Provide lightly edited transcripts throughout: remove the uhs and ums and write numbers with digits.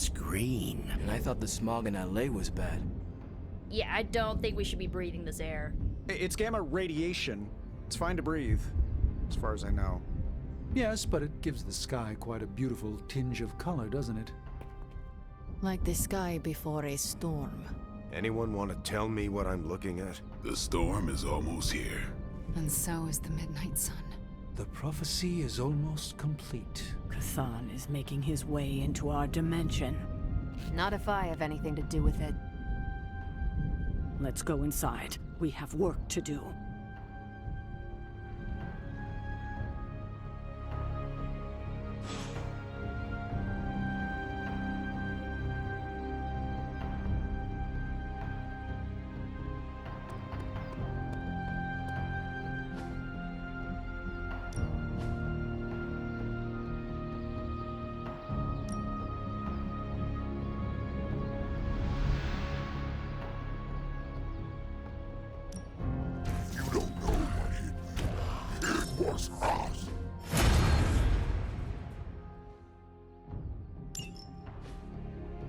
It's green. And I thought the smog in LA was bad. Yeah, I don't think we should be breathing this air. It's gamma radiation. It's fine to breathe, as far as I know. Yes, but it gives the sky quite a beautiful tinge of color, doesn't it? Like the sky before a storm. Anyone want to tell me what I'm looking at? The storm is almost here. And so is the midnight sun. The prophecy is almost complete. K'than is making his way into our dimension. Not if I have anything to do with it. Let's go inside. We have work to do.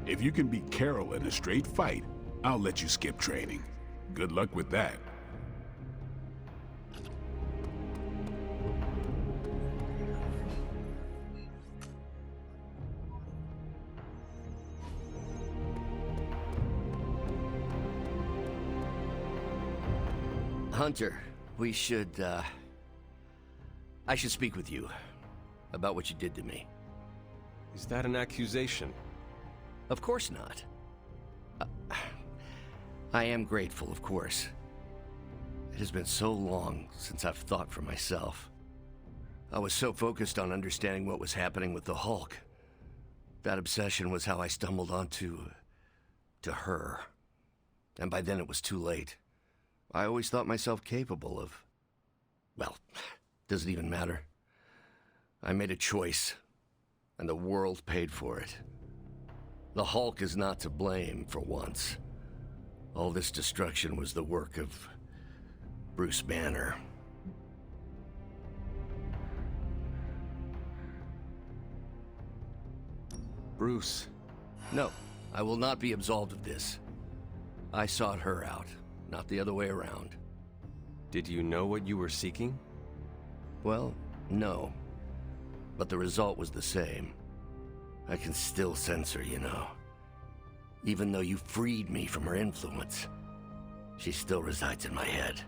If you can beat Carol in a straight fight, I'll let you skip training. Good luck with that. Hunter, we should, I should speak with you about what you did to me. Is that an accusation? Of course not. I am grateful, of course. It has been so long since I've thought for myself. I was so focused on understanding what was happening with the Hulk. That obsession was how I stumbled onto her. And by then it was too late. I always thought myself capable of... well, doesn't even matter. I made a choice, and the world paid for it. The Hulk is not to blame, for once. All this destruction was the work of Bruce Banner. Bruce. No, I will not be absolved of this. I sought her out, not the other way around. Did you know what you were seeking? Well, no. But the result was the same. I can still sense her, you know. Even though you freed me from her influence, she still resides in my head.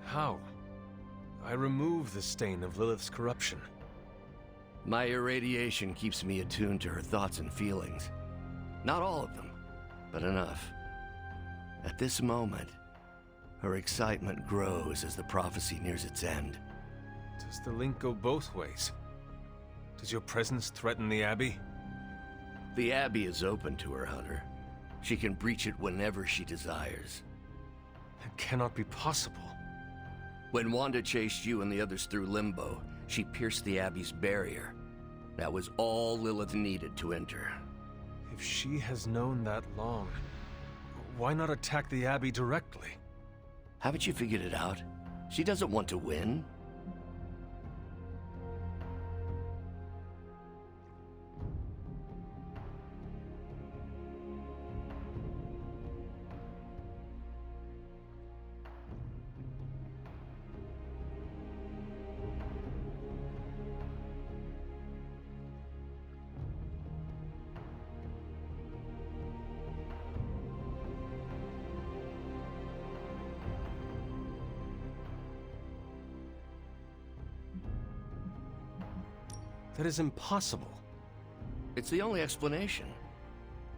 How? I removed the stain of Lilith's corruption. My irradiation keeps me attuned to her thoughts and feelings. Not all of them, but enough. At this moment, her excitement grows as the prophecy nears its end. Does the link go both ways? Does your presence threaten the Abbey? The Abbey is open to her, Hunter. She can breach it whenever she desires. It cannot be possible. When Wanda chased you and the others through Limbo, she pierced the Abbey's barrier. That was all Lilith needed to enter. If she has known that long, why not attack the Abbey directly? Haven't you figured it out? She doesn't want to win. That is impossible. It's the only explanation.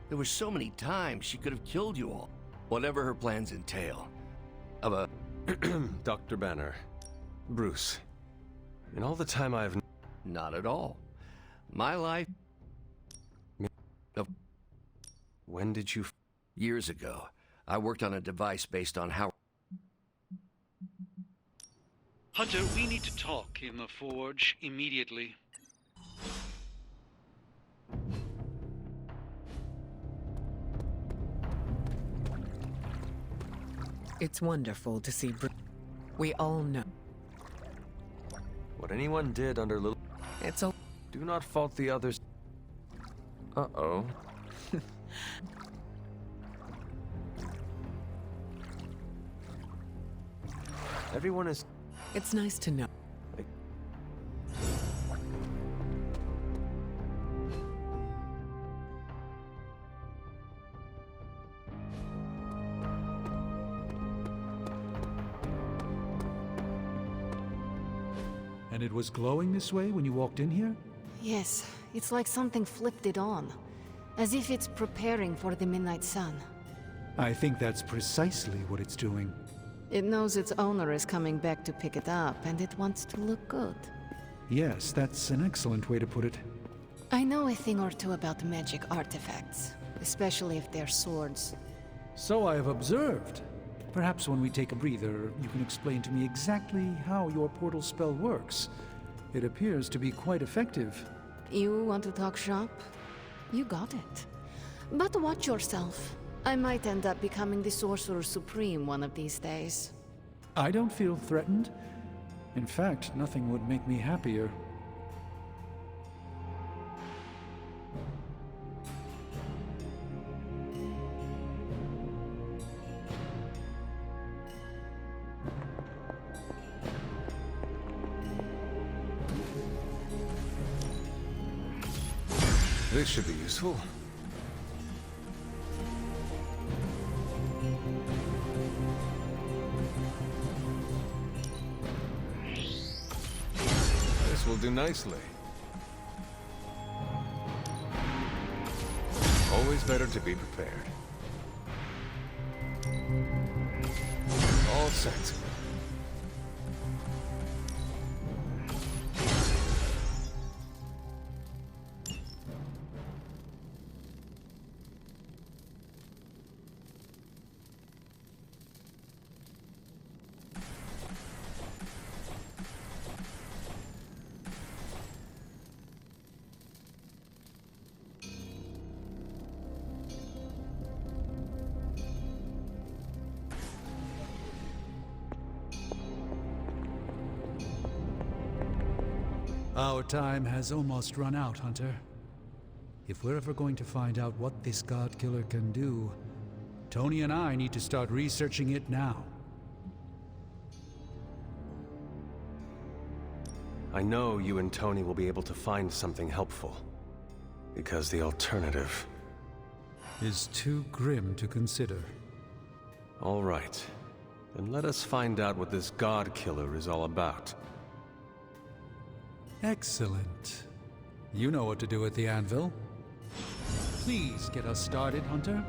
There were so many times she could have killed you all, whatever her plans entail. Dr. Banner. Bruce. In all the time I've... Not at all. My life... When did you... Years ago, I worked on a device based on how... Hunter, we need to talk in the Forge immediately. It's wonderful to see we all know. What anyone did under Lilith... It's a... Do not fault the others. Uh-oh. Everyone is... It's nice to know. And it was glowing this way when you walked in here? Yes, it's like something flipped it on. As if it's preparing for the midnight sun. I think that's precisely what it's doing. It knows its owner is coming back to pick it up, and it wants to look good. Yes, that's an excellent way to put it. I know a thing or two about magic artifacts, especially if they're swords. So I have observed. Perhaps when we take a breather, you can explain to me exactly how your portal spell works. It appears to be quite effective. You want to talk shop? You got it. But watch yourself. I might end up becoming the Sorcerer Supreme one of these days. I don't feel threatened. In fact, nothing would make me happier. This should be useful. This will do nicely. Always better to be prepared. All set. Our time has almost run out, Hunter. If we're ever going to find out what this God Killer can do, Tony and I need to start researching it now. I know you and Tony will be able to find something helpful. Because the alternative... is too grim to consider. All right. Then let us find out what this God Killer is all about. Excellent. You know what to do at the anvil. Please get us started, Hunter.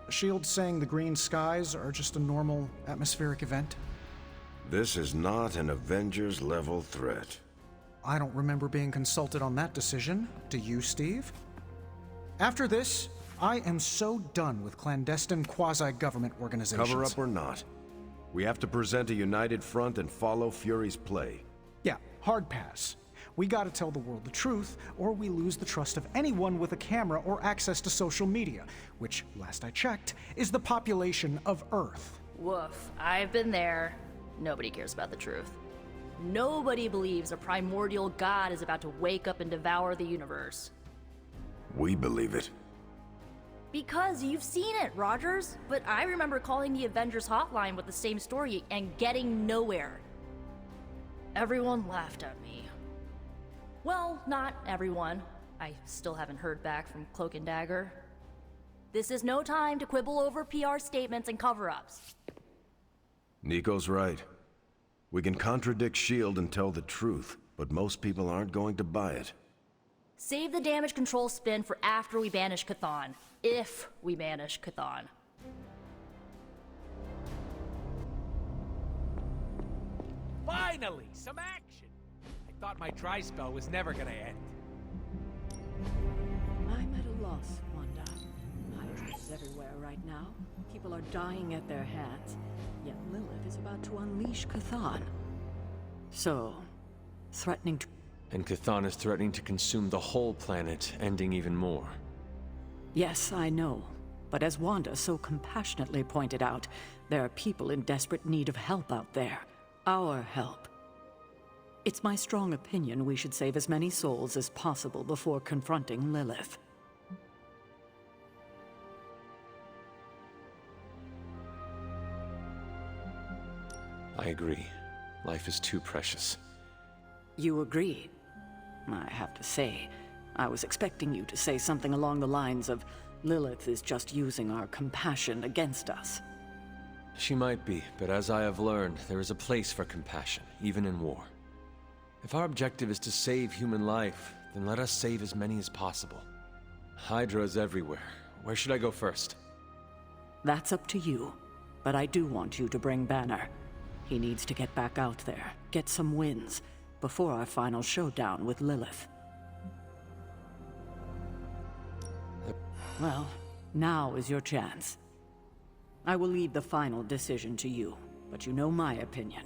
Shield saying the green skies are just a normal atmospheric event? This is not an Avengers-level threat. I don't remember being consulted on that decision. Do you, Steve? After this, I am so done with clandestine quasi-government organizations. Cover up or not, we have to present a united front and follow Fury's play. Yeah, hard pass. We gotta tell the world the truth, or we lose the trust of anyone with a camera or access to social media, which, last I checked, is the population of Earth. Woof. I've been there. Nobody cares about the truth. Nobody believes a primordial god is about to wake up and devour the universe. We believe it. Because you've seen it, Rogers. But I remember calling the Avengers hotline with the same story and getting nowhere. Everyone laughed at me. Well, not everyone. I still haven't heard back from Cloak and Dagger. This is no time to quibble over PR statements and cover-ups. Nico's right. We can contradict S.H.I.E.L.D. and tell the truth, but most people aren't going to buy it. Save the damage control spin for after we banish Chthon. If we banish Chthon. Finally, some action! I thought my dry spell was never gonna end. I'm at a loss, Wanda. Hydras everywhere right now. People are dying at their hands. Yet Lilith is about to unleash Chthon. So, threatening to... And Chthon is threatening to consume the whole planet, ending even more. Yes, I know. But as Wanda so compassionately pointed out, there are people in desperate need of help out there. Our help. It's my strong opinion we should save as many souls as possible before confronting Lilith. I agree. Life is too precious. You agree? I have to say, I was expecting you to say something along the lines of, Lilith is just using our compassion against us. She might be, but as I have learned, there is a place for compassion, even in war. If our objective is to save human life, then let us save as many as possible. Hydra is everywhere. Where should I go first? That's up to you, but I do want you to bring Banner. He needs to get back out there, get some wins, before our final showdown with Lilith. Well, now is your chance. I will leave the final decision to you, but you know my opinion.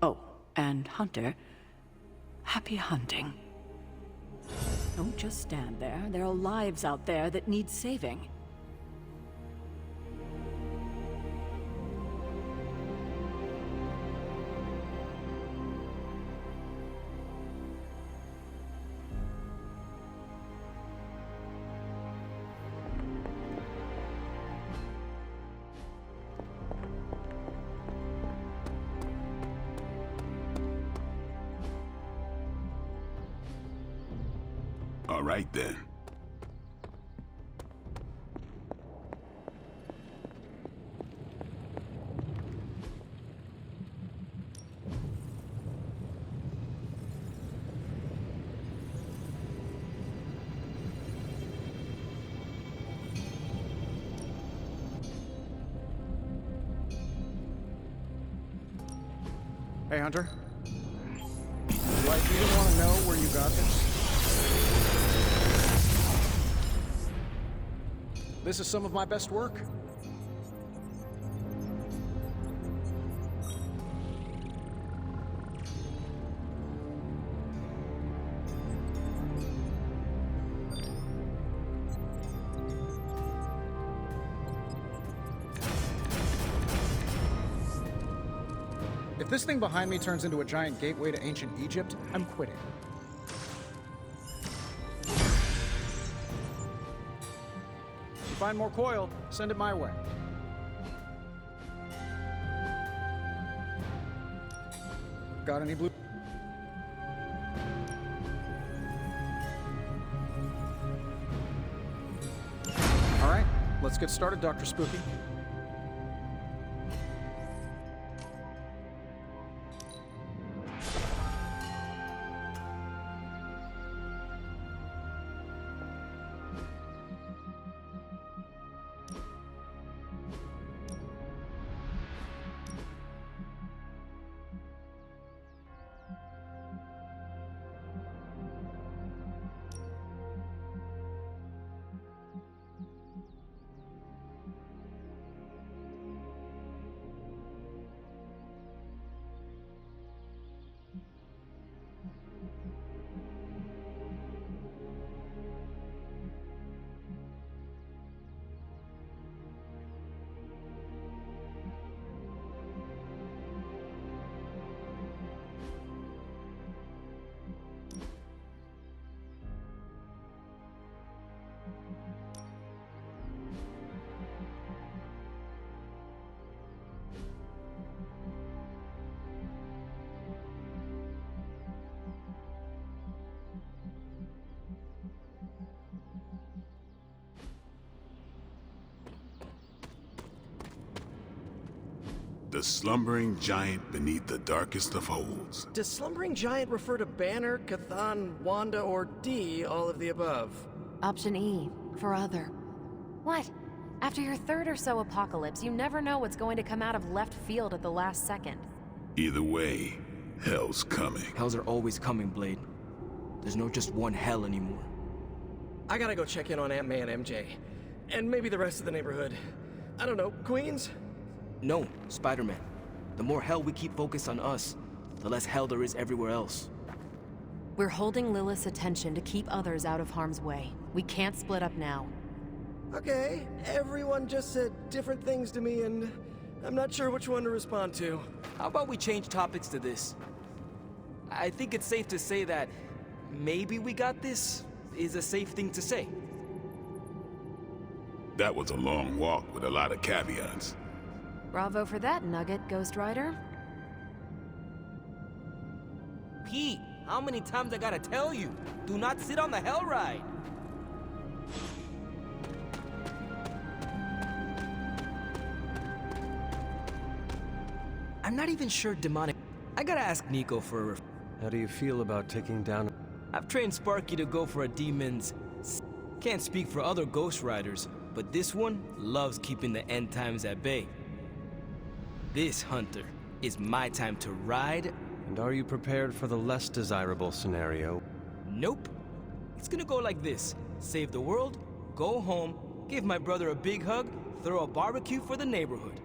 Oh, and Hunter, happy hunting. Don't just stand there. There are lives out there that need saving. All right, then. Hey, Hunter. Like, you didn't want to know where you got this? This is some of my best work. If this thing behind me turns into a giant gateway to ancient Egypt, I'm quitting. Find more coil, send it my way. Got any blue? All right, let's get started, Dr. Spooky. The slumbering giant beneath the darkest of holds. Does slumbering giant refer to Banner, Chthon, Wanda, or D, all of the above? Option E, for other. What? After your third or so apocalypse, you never know what's going to come out of left field at the last second. Either way, hell's coming. Hells are always coming, Blade. There's no just one hell anymore. I gotta go check in on Aunt May and MJ. And maybe the rest of the neighborhood. I don't know, Queens? No, Spider-Man. The more hell we keep focused on us, the less hell there is everywhere else. We're holding Lilith's attention to keep others out of harm's way. We can't split up now. Okay, everyone just said different things to me and I'm not sure which one to respond to. How about we change topics to this? I think it's safe to say that maybe we got this is a safe thing to say. That was a long walk with a lot of caveats. Bravo for that nugget, Ghost Rider. Pete, how many times I gotta tell you? Do not sit on the hell ride. I'm not even sure demonic. I gotta ask Nico for a How do you feel about taking down... I've trained Sparky to go for a demon's... Can't speak for other Ghost Riders, but this one loves keeping the end times at bay. This, Hunter, is my time to ride. And are you prepared for the less desirable scenario? Nope. It's gonna go like this. Save the world, go home, give my brother a big hug, throw a barbecue for the neighborhood.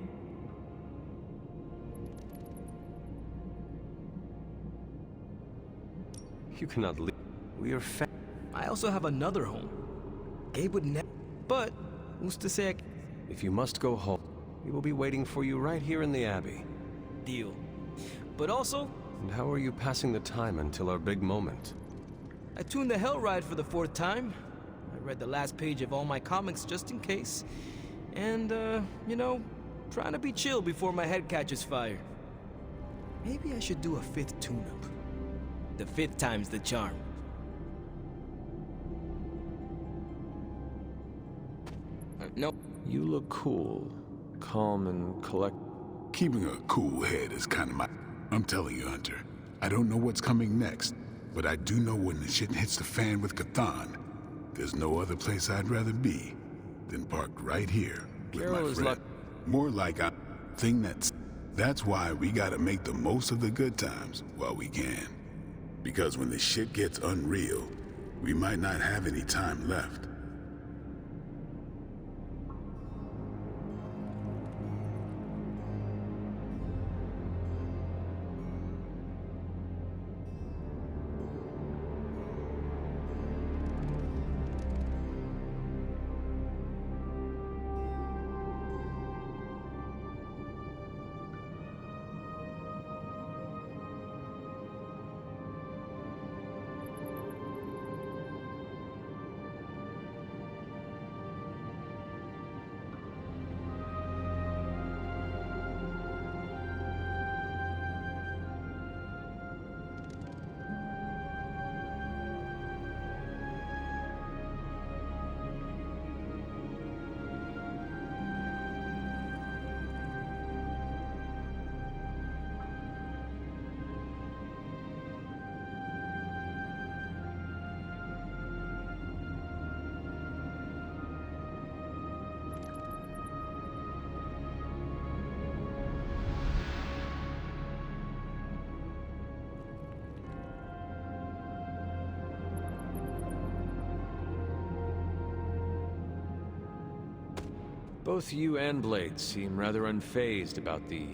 You cannot leave. We are I also have another home. Gabe would never... But, who's to say If you must go home, we will be waiting for you right here in the Abbey. Deal. But also... And how are you passing the time until our big moment? I tuned the Hell Ride for the 4th time. I read the last page of all my comics just in case. And, you know, trying to be chill before my head catches fire. Maybe I should do a 5th tune-up. The 5th time's the charm. No. You look cool. Calm and collect... Keeping a cool head is kind of my... I'm telling you, Hunter, I don't know what's coming next, but I do know when the shit hits the fan with Chthon, there's no other place I'd rather be than parked right here with Carol my is friend. More like a thing that's why we gotta make the most of the good times while we can. Because when the shit gets unreal, we might not have any time left. Both you and Blade seem rather unfazed about the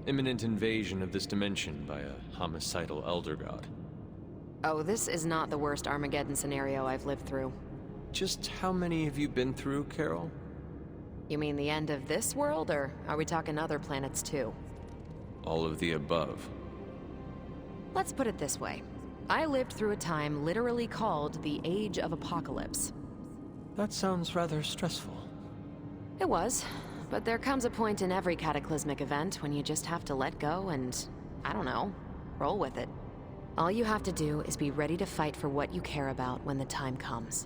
imminent invasion of this dimension by a homicidal Elder God. Oh, this is not the worst Armageddon scenario I've lived through. Just how many have you been through, Carol? You mean the end of this world, or are we talking other planets too? All of the above. Let's put it this way. I lived through a time literally called the Age of Apocalypse. That sounds rather stressful. It was, but there comes a point in every cataclysmic event when you just have to let go and, I don't know, roll with it. All you have to do is be ready to fight for what you care about when the time comes.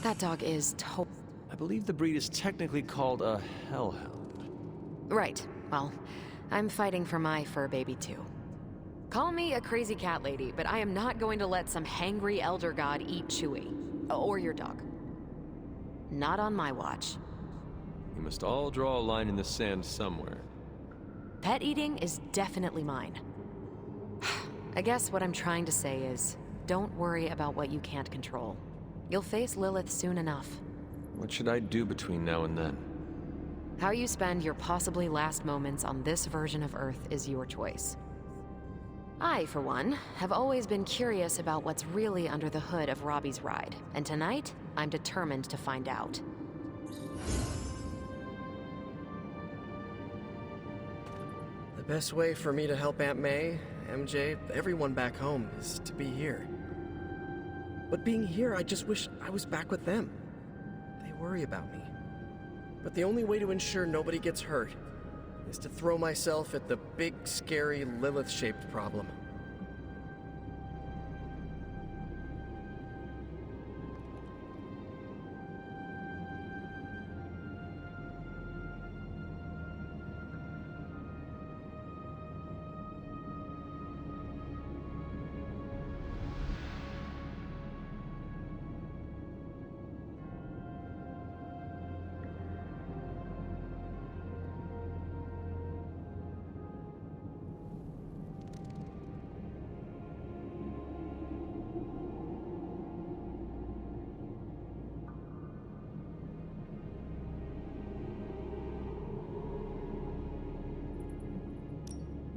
That dog is I believe the breed is technically called a hellhound. Right. Well, I'm fighting for my fur baby too. Call me a crazy cat lady, but I am not going to let some hangry elder god eat Chewie. Or your dog. Not on my watch. We must all draw a line in the sand somewhere. Pet eating is definitely mine. I guess what I'm trying to say is, don't worry about what you can't control. You'll face Lilith soon enough. What should I do between now and then? How you spend your possibly last moments on this version of Earth is your choice. I, for one, have always been curious about what's really under the hood of Robbie's ride, and tonight, I'm determined to find out. The best way for me to help Aunt May, MJ, everyone back home is to be here. But being here, I just wish I was back with them. They worry about me. But the only way to ensure nobody gets hurt is to throw myself at the big, scary, Lilith-shaped problem.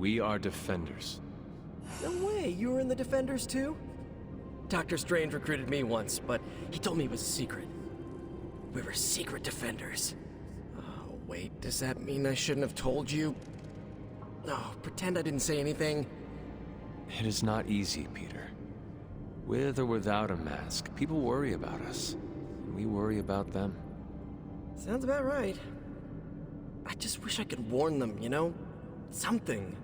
We are defenders. No way, you were in the Defenders too? Doctor Strange recruited me once, but he told me it was a secret. We were secret Defenders. Oh, wait, does that mean I shouldn't have told you? Oh, pretend I didn't say anything. It is not easy, Peter. With or without a mask, people worry about us. And we worry about them. Sounds about right. I just wish I could warn them, you know? Something.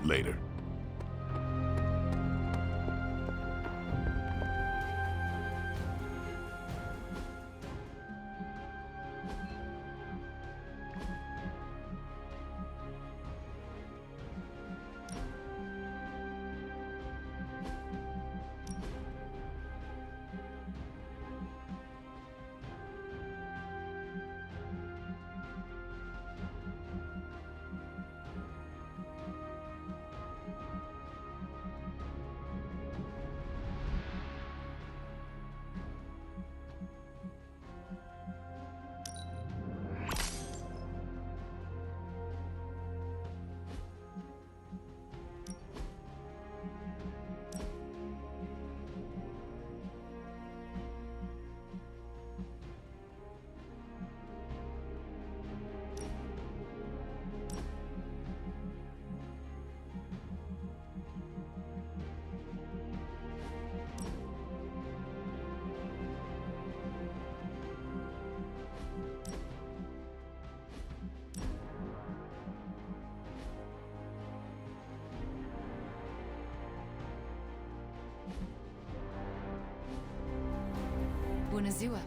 Later. Bună ziua!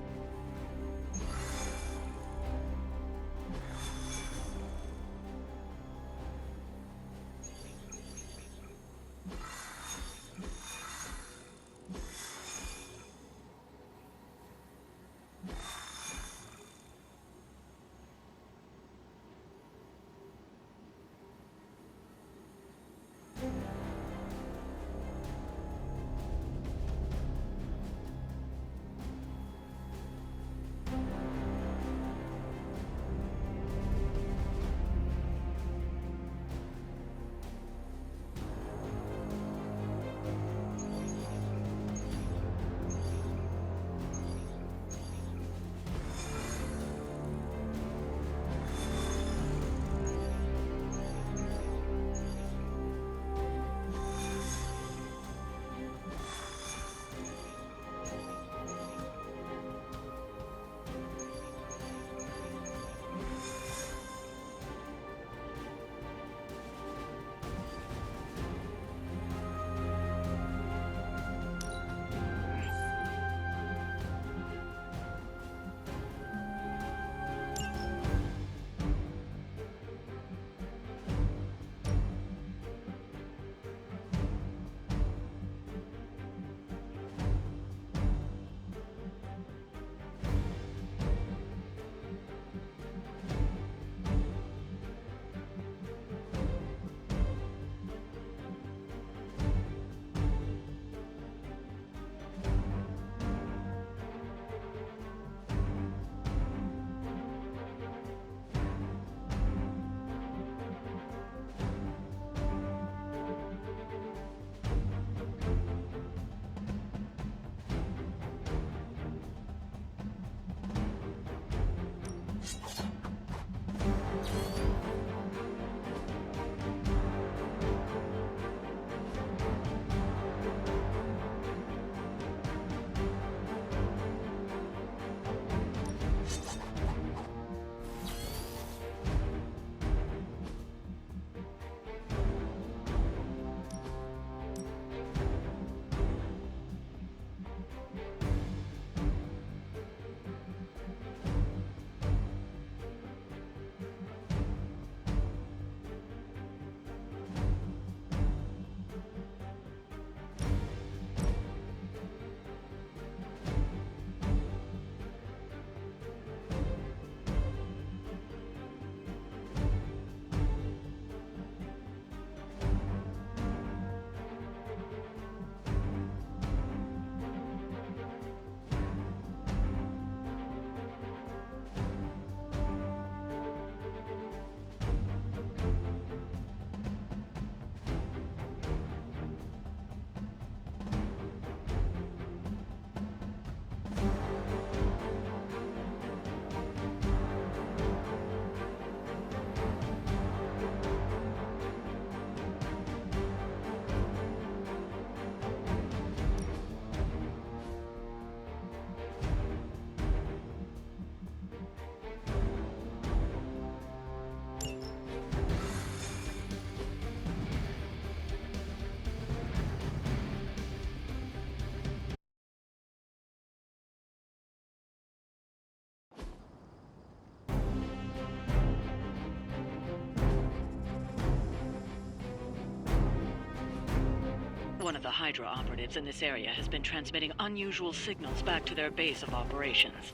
One of the Hydra operatives in this area has been transmitting unusual signals back to their base of operations.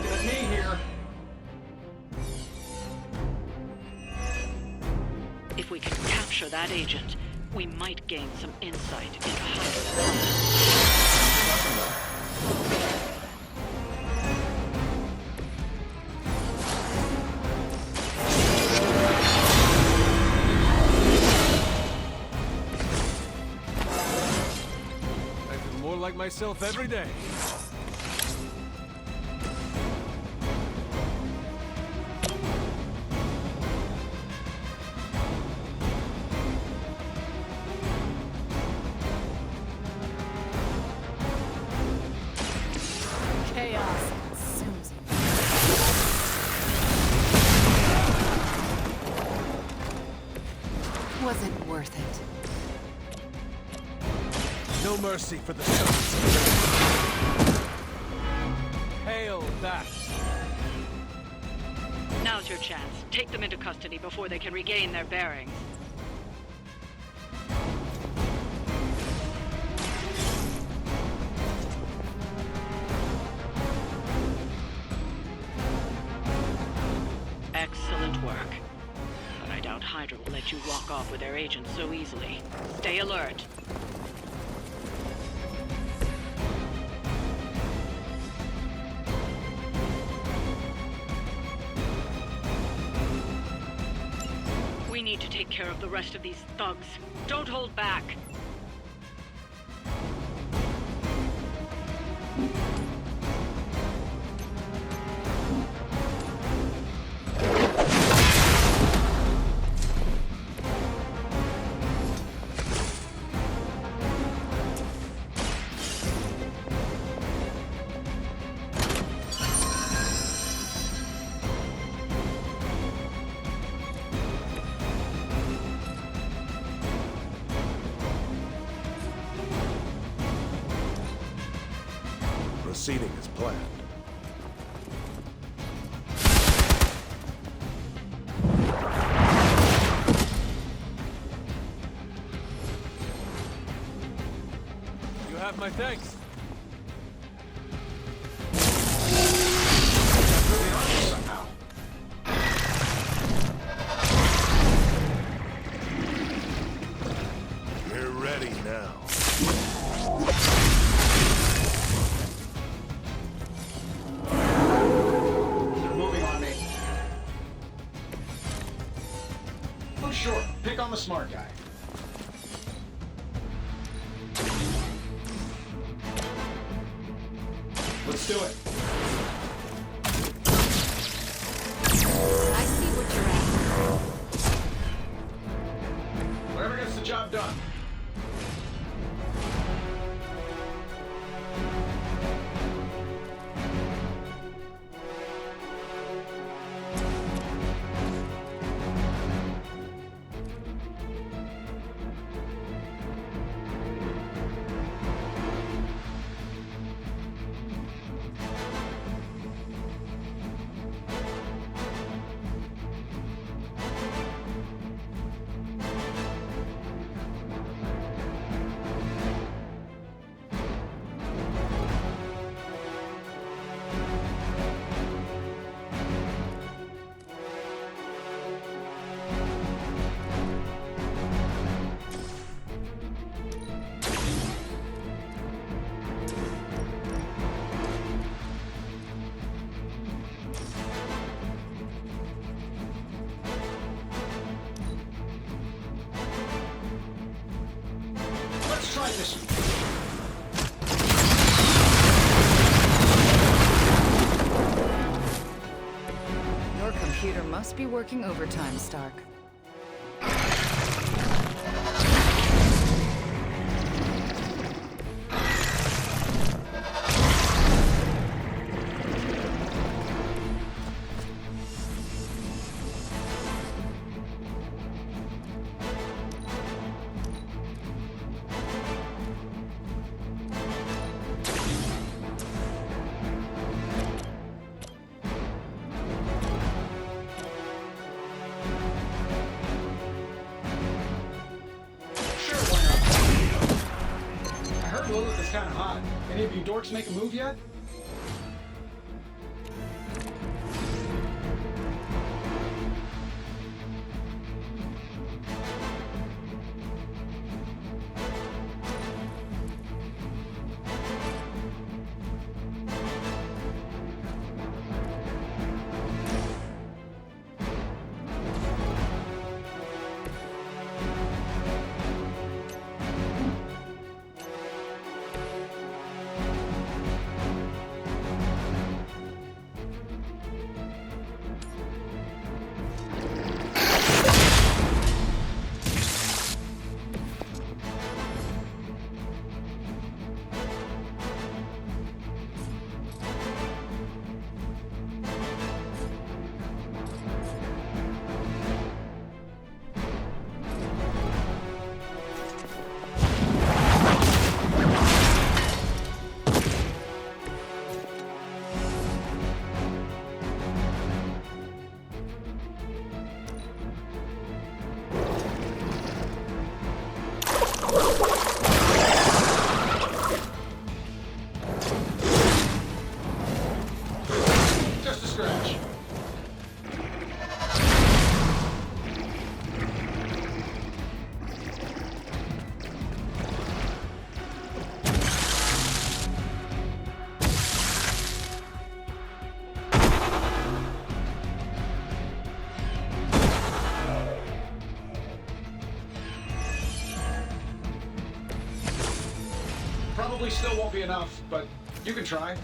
Get me here. If we can capture that agent, we might gain some insight into Hydra. Like myself every day. Chaos consumes me. Was it worth it? No mercy for the sons. Hail that! Now's your chance. Take them into custody before they can regain their bearings. Excellent work. But I doubt Hydra will let you walk off with their agents so easily. Stay alert. We need to take care of the rest of these thugs. Don't hold back. Proceeding as planned. You have my thanks. You're ready now. Sure, pick on the smart guy. Let's do it. I see what you're at. Whatever gets the job done. Let's try this one. Your computer must be working overtime, Stark. kind of hot. Any of you dorks make a move yet? Probably still won't be enough, but you can try.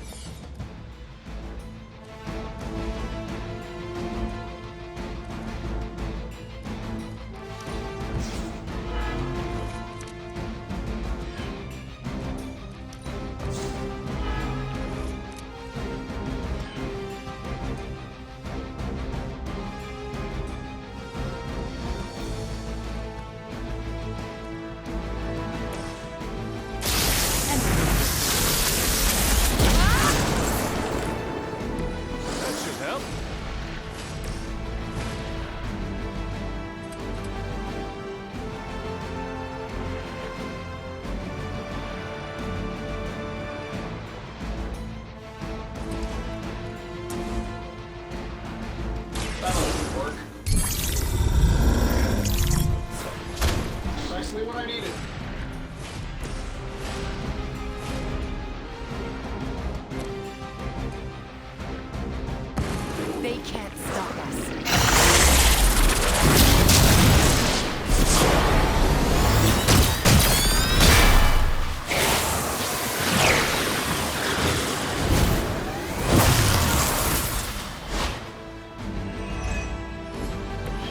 Precisely what I needed. They can't stop us.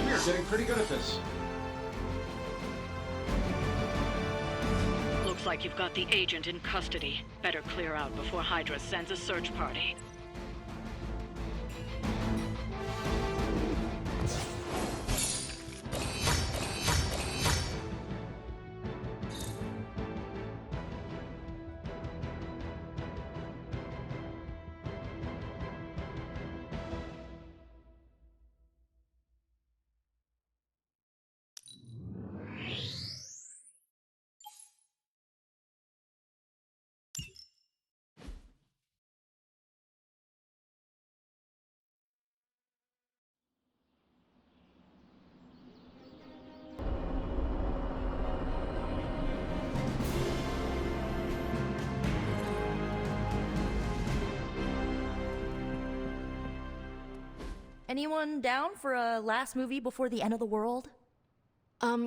We're getting pretty good at this. Looks like you've got the agent in custody. Better clear out before Hydra sends a search party. Anyone down for a last movie before the end of the world?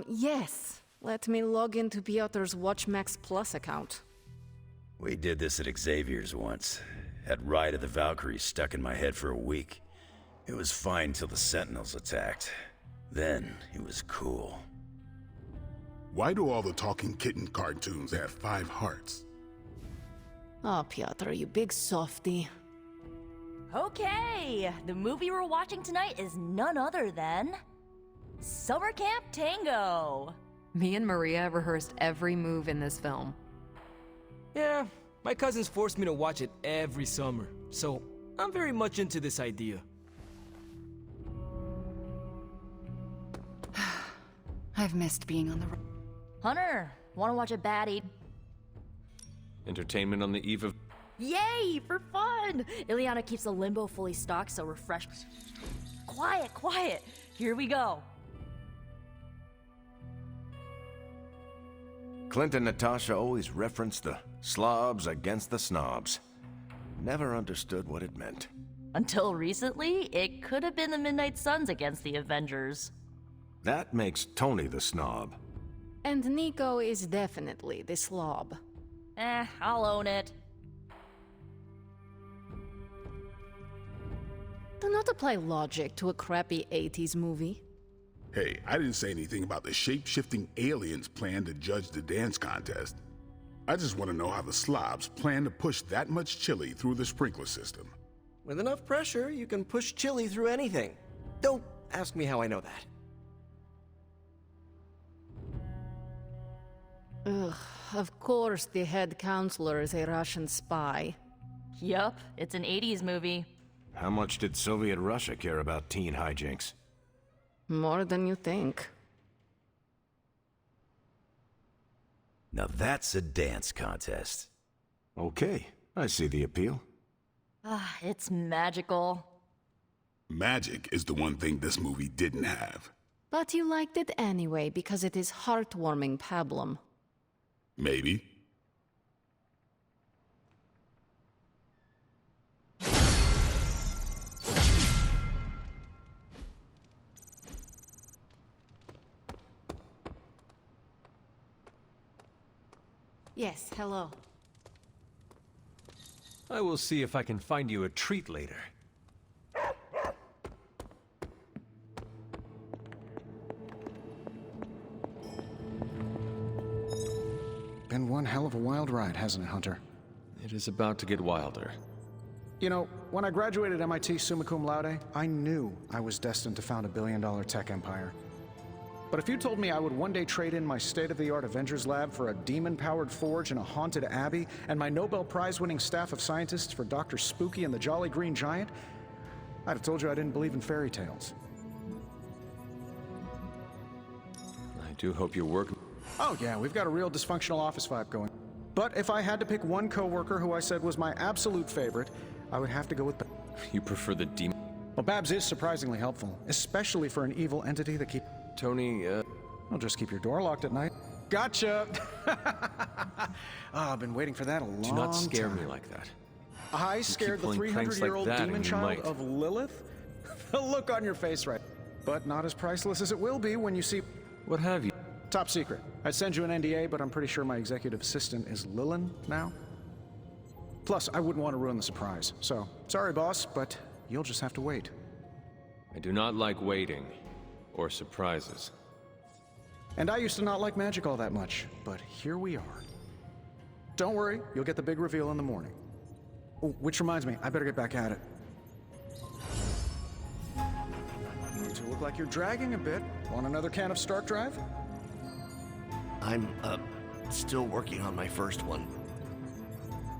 Yes. Let me log into Piotr's WatchMax Plus account. We did this at Xavier's once. Had Ride of the Valkyries stuck in my head for a week. It was fine till the Sentinels attacked. Then, it was cool. Why do all the talking kitten cartoons have 5 hearts? Oh, Piotr, you big softy. Okay, the movie we're watching tonight is none other than Summer Camp Tango. Me and Maria rehearsed every move in this film. Yeah, my cousins forced me to watch it every summer, so I'm very much into this idea. I've missed being on the road. Hunter, wanna watch a baddie? Entertainment on the eve of... Yay, for fun! Ileana keeps the limbo fully stocked, so refresh. Quiet, quiet. Here we go. Clint and Natasha always referenced the slobs against the snobs. Never understood what it meant. Until recently, it could have been the Midnight Suns against the Avengers. That makes Tony the snob. And Nico is definitely the slob. I'll own it. Do not apply logic to a crappy 80s movie. Hey, I didn't say anything about the shape-shifting aliens' plan to judge the dance contest. I just want to know how the slobs plan to push that much chili through the sprinkler system. With enough pressure, you can push chili through anything. Don't ask me how I know that. Ugh, of course the head counselor is a Russian spy. Yup, it's an 80s movie. How much did Soviet Russia care about teen hijinks? More than you think. Now that's a dance contest. Okay, I see the appeal. It's magical. Magic is the one thing this movie didn't have. But you liked it anyway because it is heartwarming pablum. Maybe. Yes, hello. I will see if I can find you a treat later. Been one hell of a wild ride, hasn't it, Hunter? It is about to get wilder. You know, when I graduated MIT summa cum laude, I knew I was destined to found a billion-dollar tech empire. But if you told me I would one day trade in my state-of-the-art Avengers lab for a demon-powered forge and a haunted abbey, and my Nobel Prize-winning staff of scientists for Dr. Spooky and the Jolly Green Giant, I'd have told you I didn't believe in fairy tales. I do hope your work... Oh yeah, we've got a real dysfunctional office vibe going. But if I had to pick one coworker who I said was my absolute favorite, I would have to go with You prefer the demon... Well, Babs is surprisingly helpful, especially for an evil entity that keep... Tony, Well, just keep your door locked at night. Gotcha! I've been waiting for that a long time. Do not scare me like that. I scared the 300-year-old demon child of Lilith? The look on your face right. But not as priceless as it will be when you see... What have you? Top secret. I'd send you an NDA, but I'm pretty sure my executive assistant is Lilin now. Plus, I wouldn't want to ruin the surprise. So, sorry boss, but you'll just have to wait. I do not like waiting. Or surprises. And I used to not like magic all that much, but here we are. Don't worry, you'll get the big reveal in the morning. Oh, which reminds me, I better get back at it. You two look like you're dragging a bit. Want another can of Stark Drive? I'm, still working on my first one.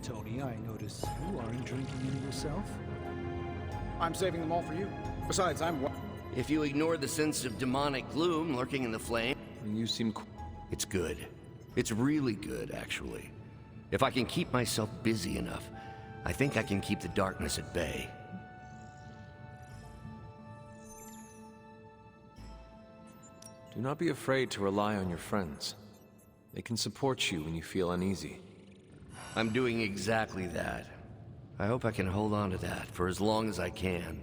Tony, I notice you aren't drinking any yourself. I'm saving them all for you. Besides, I'm... If you ignore the sense of demonic gloom lurking in the flame... You seem... It's good. It's really good, actually. If I can keep myself busy enough, I think I can keep the darkness at bay. Do not be afraid to rely on your friends. They can support you when you feel uneasy. I'm doing exactly that. I hope I can hold on to that for as long as I can.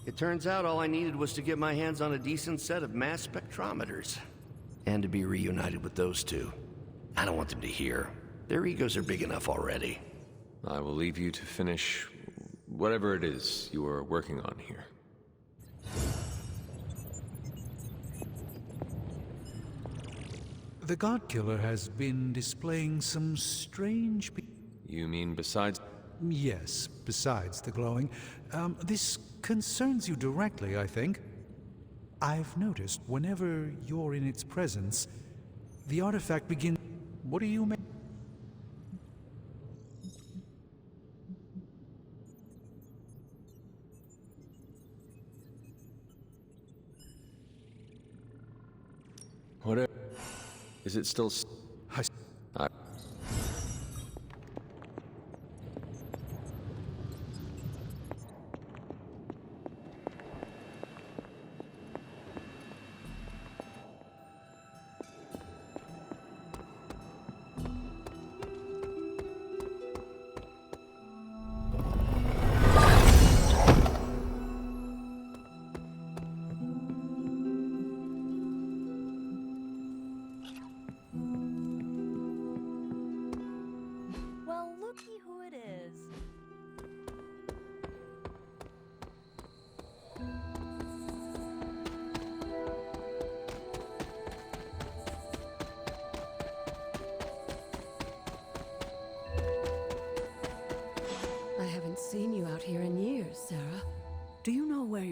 It turns out all I needed was to get my hands on a decent set of mass spectrometers. And to be reunited with those two. I don't want them to hear. Their egos are big enough already. I will leave you to finish whatever it is you are working on here. The God Killer has been displaying some strange... You mean besides... Yes, besides the glowing. This concerns you directly, I think. I've noticed whenever you're in its presence, the artifact begins... What do you mean? Whatever. Is it still...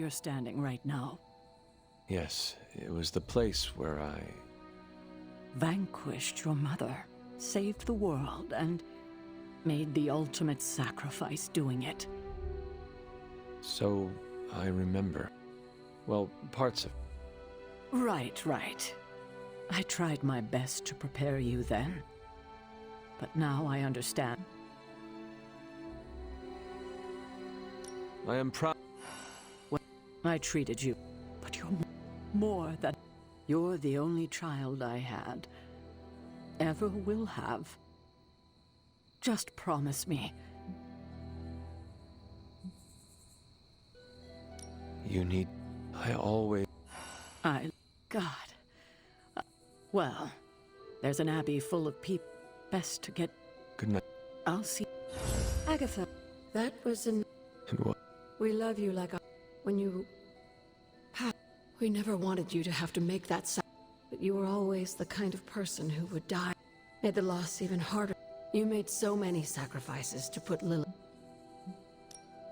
understanding right now? Yes, it was the place where I... Vanquished your mother, saved the world, and made the ultimate sacrifice doing it. So, I remember. Well, parts of... Right. I tried my best to prepare you then. But now I understand. I am proud... Well, I treated you, but you're more than... You're the only child I had. Ever will have. Just promise me. You need... I always... God. Well, there's an abbey full of people. Best to get... Good night. I'll see... Agatha, that was an... And what? We love you like a... When you... We never wanted you to have to make that sound. But you were always the kind of person who would die. Made the loss even harder. You made so many sacrifices to put Lily...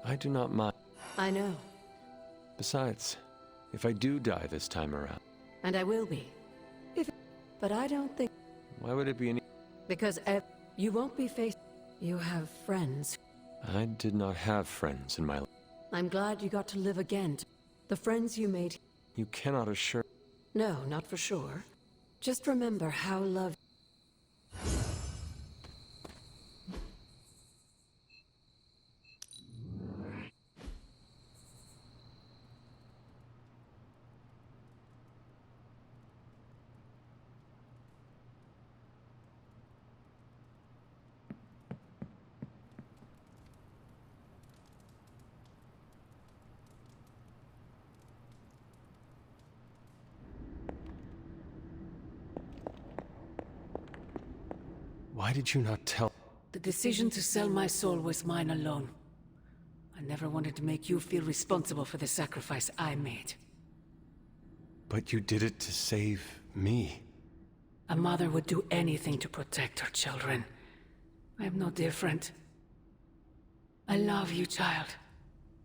I do not mind. I know. Besides, if I do die this time around... And I will be. But I don't think... Why would it be any... Because you won't be faced... You have friends. I did not have friends in my life. I'm glad you got to live again. The friends you made... You cannot assure... No, not for sure. Just remember how loved... Why did you not tell... The decision to sell my soul was mine alone. I never wanted to make you feel responsible for the sacrifice I made. But you did it to save me. A mother would do anything to protect her children. I am no different. I love you, child.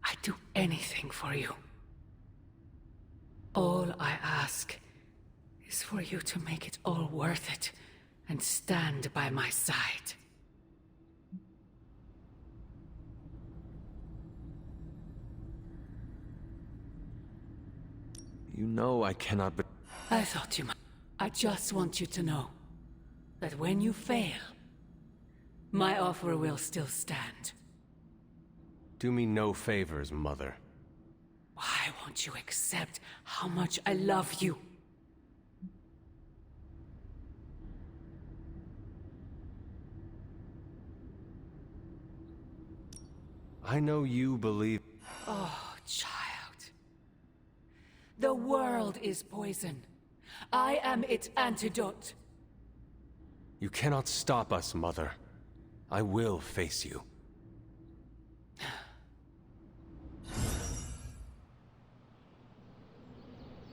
I'd do anything for you. All I ask is for you to make it all worth it and stand by my side. You know I cannot be... I thought you might. I just want you to know that when you fail, my offer will still stand. Do me no favors, Mother. Why won't you accept how much I love you? I know you believe... Oh, child. The world is poison. I am its antidote. You cannot stop us, Mother. I will face you.